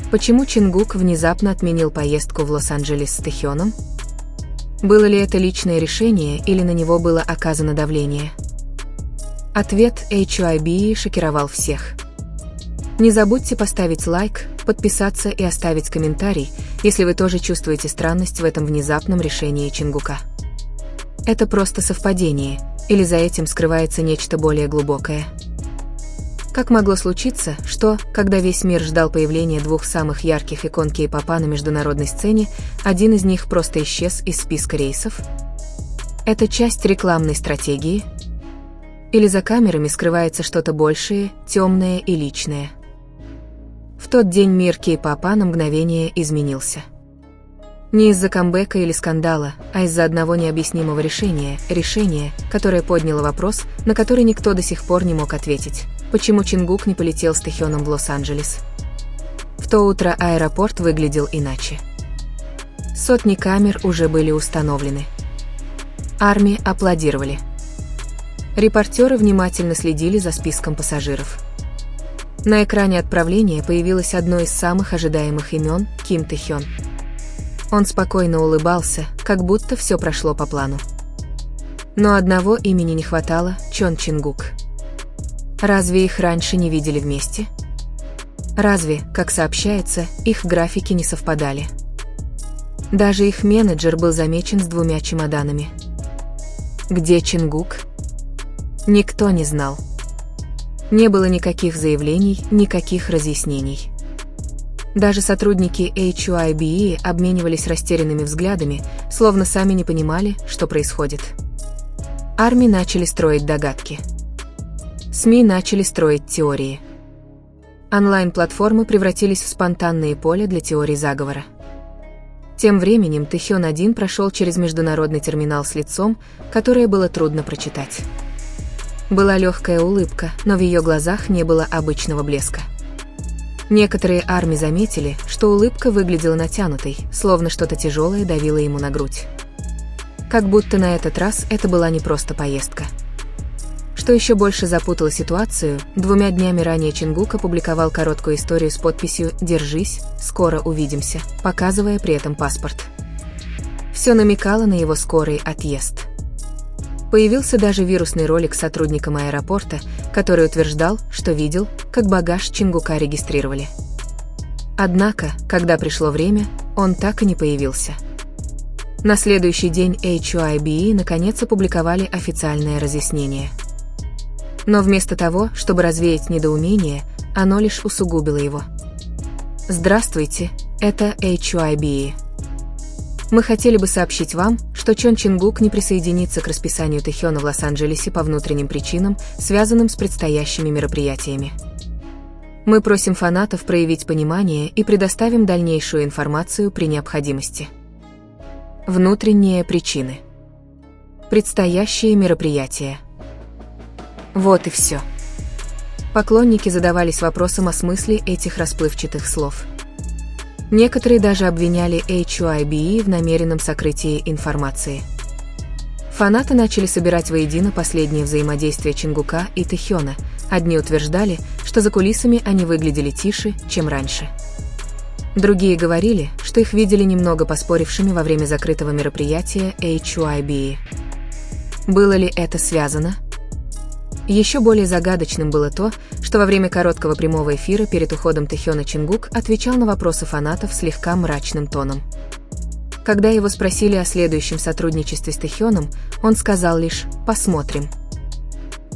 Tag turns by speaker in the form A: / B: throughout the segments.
A: Почему Чингук внезапно отменил поездку в Лос-Анджелес с Тэхёном? Было ли это личное решение или на него было оказано давление? Ответ HYBE шокировал всех. Не забудьте поставить лайк, подписаться и оставить комментарий, если вы тоже чувствуете странность в этом внезапном решении Чингука. Это просто совпадение, или за этим скрывается нечто более глубокое? Как могло случиться, что, когда весь мир ждал появления двух самых ярких икон кей-попа на международной сцене, один из них просто исчез из списка рейсов? Это часть рекламной стратегии? Или за камерами скрывается что-то большее, темное и личное? В тот день мир кей-попа на мгновение изменился. Не из-за камбэка или скандала, а из-за одного необъяснимого решения, которое подняло вопрос, на который никто до сих пор не мог ответить. Почему Чингук не полетел с Тэхёном в Лос-Анджелес? В то утро аэропорт выглядел иначе. Сотни камер уже были установлены. Армии аплодировали. Репортеры внимательно следили за списком пассажиров. На экране отправления появилось одно из самых ожидаемых имен – Ким Тэхён. Он спокойно улыбался, как будто все прошло по плану. Но одного имени не хватало – Чон Чингук. Разве их раньше не видели вместе? Разве, как сообщается, их графики не совпадали? Даже их менеджер был замечен с 2 чемоданами. Где Чингук? Никто не знал. Не было никаких заявлений, никаких разъяснений. Даже сотрудники HYBE обменивались растерянными взглядами, словно сами не понимали, что происходит. Армии начали строить догадки. СМИ начали строить теории. Онлайн-платформы превратились в спонтанные поля для теорий заговора. Тем временем Тэхён-1 прошел через международный терминал с лицом, которое было трудно прочитать. Была легкая улыбка, но в ее глазах не было обычного блеска. Некоторые армии заметили, что улыбка выглядела натянутой, словно что-то тяжелое давило ему на грудь. Как будто на этот раз это была не просто поездка. Что еще больше запутало ситуацию, 2 днями ранее Чингук опубликовал короткую историю с подписью «Держись, скоро увидимся», показывая при этом паспорт. Все намекало на его скорый отъезд. Появился даже вирусный ролик с сотрудником аэропорта, который утверждал, что видел, как багаж Чингука регистрировали. Однако, когда пришло время, он так и не появился. На следующий день HYBE наконец опубликовали официальное разъяснение. Но вместо того, чтобы развеять недоумение, оно лишь усугубило его. Здравствуйте, это HYBE. Мы хотели бы сообщить вам, что Чон Чингук не присоединится к расписанию Тэхёна в Лос-Анджелесе по внутренним причинам, связанным с предстоящими мероприятиями. Мы просим фанатов проявить понимание и предоставим дальнейшую информацию при необходимости. Внутренние причины. Предстоящие мероприятия. Вот и все. Поклонники задавались вопросом о смысле этих расплывчатых слов. Некоторые даже обвиняли HYBE в намеренном сокрытии информации. Фанаты начали собирать воедино последнее взаимодействие Чингука и Тэхёна. Одни утверждали, что за кулисами они выглядели тише, чем раньше. Другие говорили, что их видели немного поспорившими во время закрытого мероприятия HYBE. Было ли это связано? Еще более загадочным было то, что во время короткого прямого эфира перед уходом Тэхёна Чингук отвечал на вопросы фанатов слегка мрачным тоном. Когда его спросили о следующем сотрудничестве с Тэхёном, он сказал лишь «посмотрим».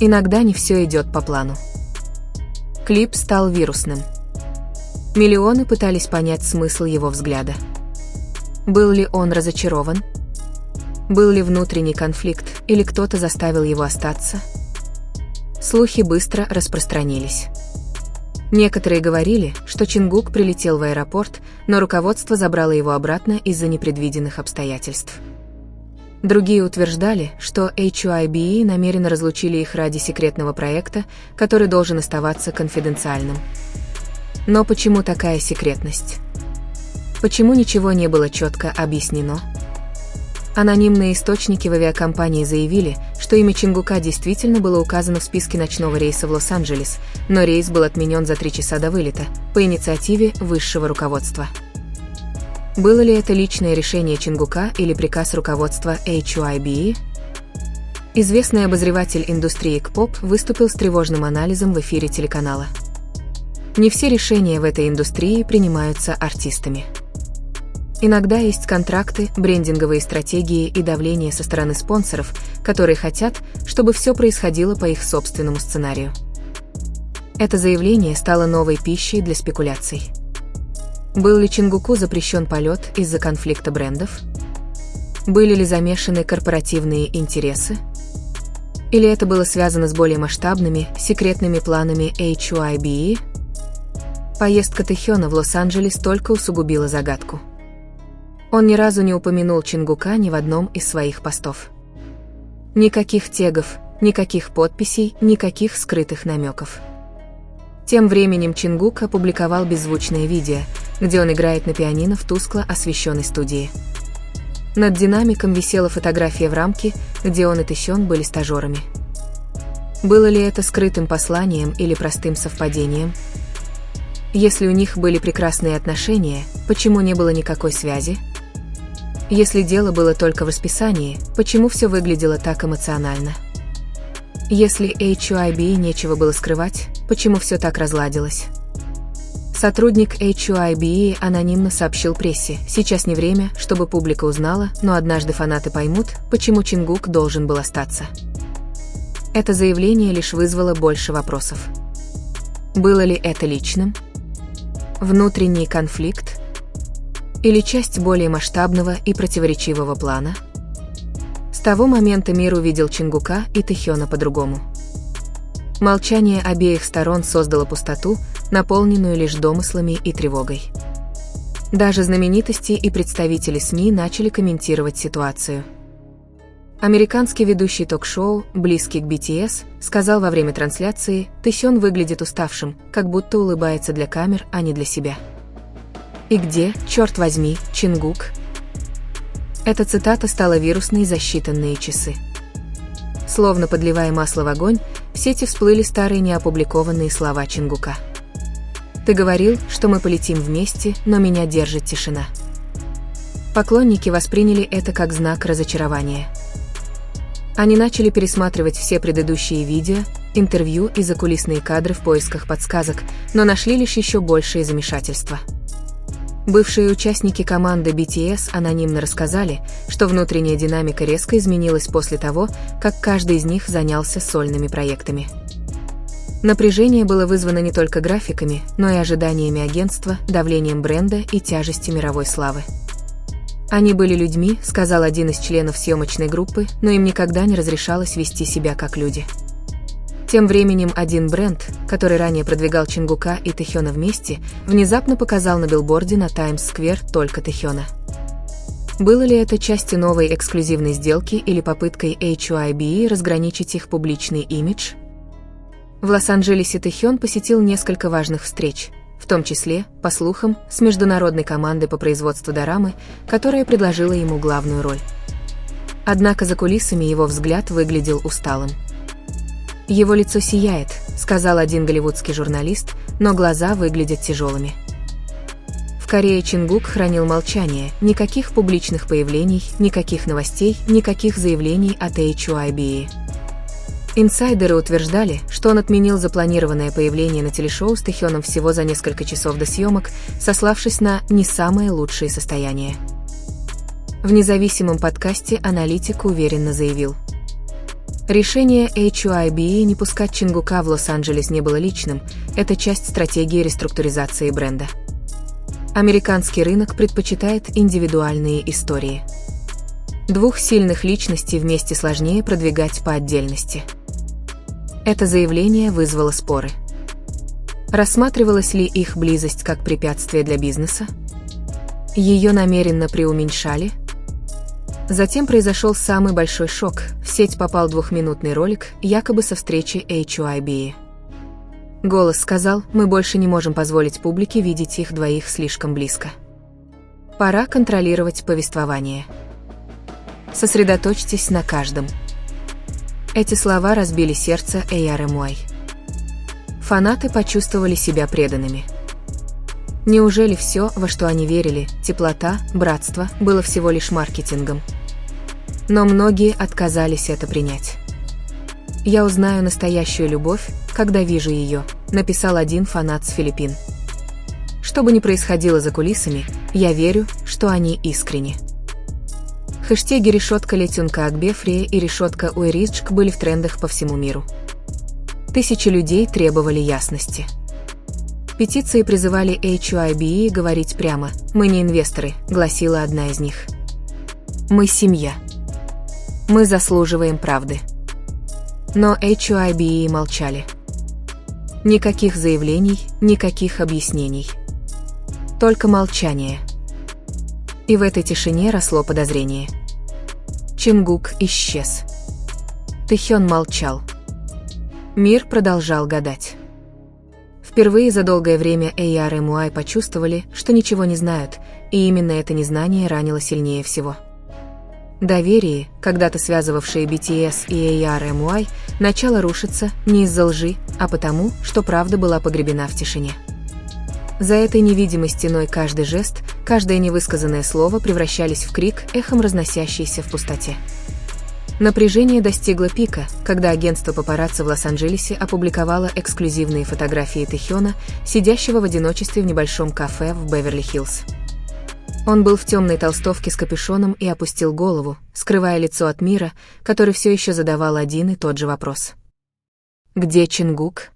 A: Иногда не все идет по плану. Клип стал вирусным. Миллионы пытались понять смысл его взгляда. Был ли он разочарован? Был ли внутренний конфликт, или кто-то заставил его остаться? Слухи быстро распространились. Некоторые говорили, что Чингук прилетел в аэропорт, но руководство забрало его обратно из-за непредвиденных обстоятельств. Другие утверждали, что HYBE намеренно разлучили их ради секретного проекта, который должен оставаться конфиденциальным. Но почему такая секретность? Почему ничего не было четко объяснено? Анонимные источники в авиакомпании заявили, что имя Чингука действительно было указано в списке ночного рейса в Лос-Анджелес, но рейс был отменен за 3 часа до вылета, по инициативе высшего руководства. Было ли это личное решение Чингука или приказ руководства HYBE? Известный обозреватель индустрии К-поп выступил с тревожным анализом в эфире телеканала. Не все решения в этой индустрии принимаются артистами. Иногда есть контракты, брендинговые стратегии и давление со стороны спонсоров, которые хотят, чтобы все происходило по их собственному сценарию. Это заявление стало новой пищей для спекуляций. Был ли Чингуку запрещен полет из-за конфликта брендов? Были ли замешаны корпоративные интересы? Или это было связано с более масштабными, секретными планами HYBE? Поездка Тэхёна в Лос-Анджелес только усугубила загадку. Он ни разу не упомянул Чингука ни в одном из своих постов. Никаких тегов, никаких подписей, никаких скрытых намеков. Тем временем Чингук опубликовал беззвучное видео, где он играет на пианино в тускло освещенной студии. Над динамиком висела фотография в рамке, где он и Тэхён были стажерами. Было ли это скрытым посланием или простым совпадением? Если у них были прекрасные отношения, почему не было никакой связи? Если дело было только в расписании, почему все выглядело так эмоционально? Если HYBE нечего было скрывать, почему все так разладилось? Сотрудник HYBE анонимно сообщил прессе: сейчас не время, чтобы публика узнала, но однажды фанаты поймут, почему Чингук должен был остаться. Это заявление лишь вызвало больше вопросов. Было ли это личным? Внутренний конфликт? Или часть более масштабного и противоречивого плана? С того момента мир увидел Чингука и Тэхёна по-другому. Молчание обеих сторон создало пустоту, наполненную лишь домыслами и тревогой. Даже знаменитости и представители СМИ начали комментировать ситуацию. Американский ведущий ток-шоу, близкий к BTS, сказал во время трансляции: «Тэхён выглядит уставшим, как будто улыбается для камер, а не для себя». И где, черт возьми, Чингук? Эта цитата стала вирусной за считанные часы. Словно подливая масло в огонь, в сети всплыли старые неопубликованные слова Чингука. «Ты говорил, что мы полетим вместе, но меня держит тишина». Поклонники восприняли это как знак разочарования. Они начали пересматривать все предыдущие видео, интервью и закулисные кадры в поисках подсказок, но нашли лишь еще большее замешательство. Бывшие участники команды BTS анонимно рассказали, что внутренняя динамика резко изменилась после того, как каждый из них занялся сольными проектами. Напряжение было вызвано не только графиками, но и ожиданиями агентства, давлением бренда и тяжестью мировой славы. «Они были людьми», — сказал один из членов съемочной группы, но им никогда не разрешалось вести себя как люди. Тем временем один бренд, который ранее продвигал Чингука и Тэхёна вместе, внезапно показал на билборде на Таймс-сквер только Тэхёна. Было ли это частью новой эксклюзивной сделки или попыткой HYBE разграничить их публичный имидж? В Лос-Анджелесе Тэхён посетил несколько важных встреч, в том числе, по слухам, с международной командой по производству дорамы, которая предложила ему главную роль. Однако за кулисами его взгляд выглядел усталым. «Его лицо сияет», — сказал один голливудский журналист, но глаза выглядят тяжелыми. В Корее Чингук хранил молчание, никаких публичных появлений, никаких новостей, никаких заявлений от HYBE. Инсайдеры утверждали, что он отменил запланированное появление на телешоу с Тэхёном всего за несколько часов до съемок, сославшись на «не самое лучшее состояние». В независимом подкасте аналитик уверенно заявил: решение HYBE не пускать Чингука в Лос-Анджелес не было личным, это часть стратегии реструктуризации бренда. Американский рынок предпочитает индивидуальные истории. Двух сильных личностей вместе сложнее продвигать по отдельности. Это заявление вызвало споры. Рассматривалась ли их близость как препятствие для бизнеса? Ее намеренно преуменьшали? Затем произошел самый большой шок. В сеть попал 2-минутный ролик, якобы со встречи HYBE. Голос сказал: «Мы больше не можем позволить публике видеть их двоих слишком близко. Пора контролировать повествование». Сосредоточьтесь на каждом. Эти слова разбили сердце ARMY. Фанаты почувствовали себя преданными. Неужели все, во что они верили, теплота, братство, было всего лишь маркетингом? Но многие отказались это принять. «Я узнаю настоящую любовь, когда вижу ее», написал один фанат с Филиппин. Что бы ни происходило за кулисами, я верю, что они искренни. Хэштеги решетка Летюнка Акбефрия и решетка Уэриджк были в трендах по всему миру. Тысячи людей требовали ясности. Петиции призывали HYBE говорить прямо: «Мы не инвесторы», гласила одна из них. «Мы семья. Мы заслуживаем правды». Но HYBE молчали. Никаких заявлений, никаких объяснений. Только молчание. И в этой тишине росло подозрение. Чингук исчез. Тэхён молчал. Мир продолжал гадать. Впервые за долгое время ARMY почувствовали, что ничего не знают, и именно это незнание ранило сильнее всего. Доверие, когда-то связывавшее BTS и ARMY, начало рушиться не из-за лжи, а потому, что правда была погребена в тишине. За этой невидимой стеной каждый жест, каждое невысказанное слово превращались в крик, эхом разносящийся в пустоте. Напряжение достигло пика, когда агентство папарацци в Лос-Анджелесе опубликовало эксклюзивные фотографии Тэхёна, сидящего в одиночестве в небольшом кафе в Беверли-Хиллз. Он был в темной толстовке с капюшоном и опустил голову, скрывая лицо от мира, который все еще задавал один и тот же вопрос. «Где Чингук?»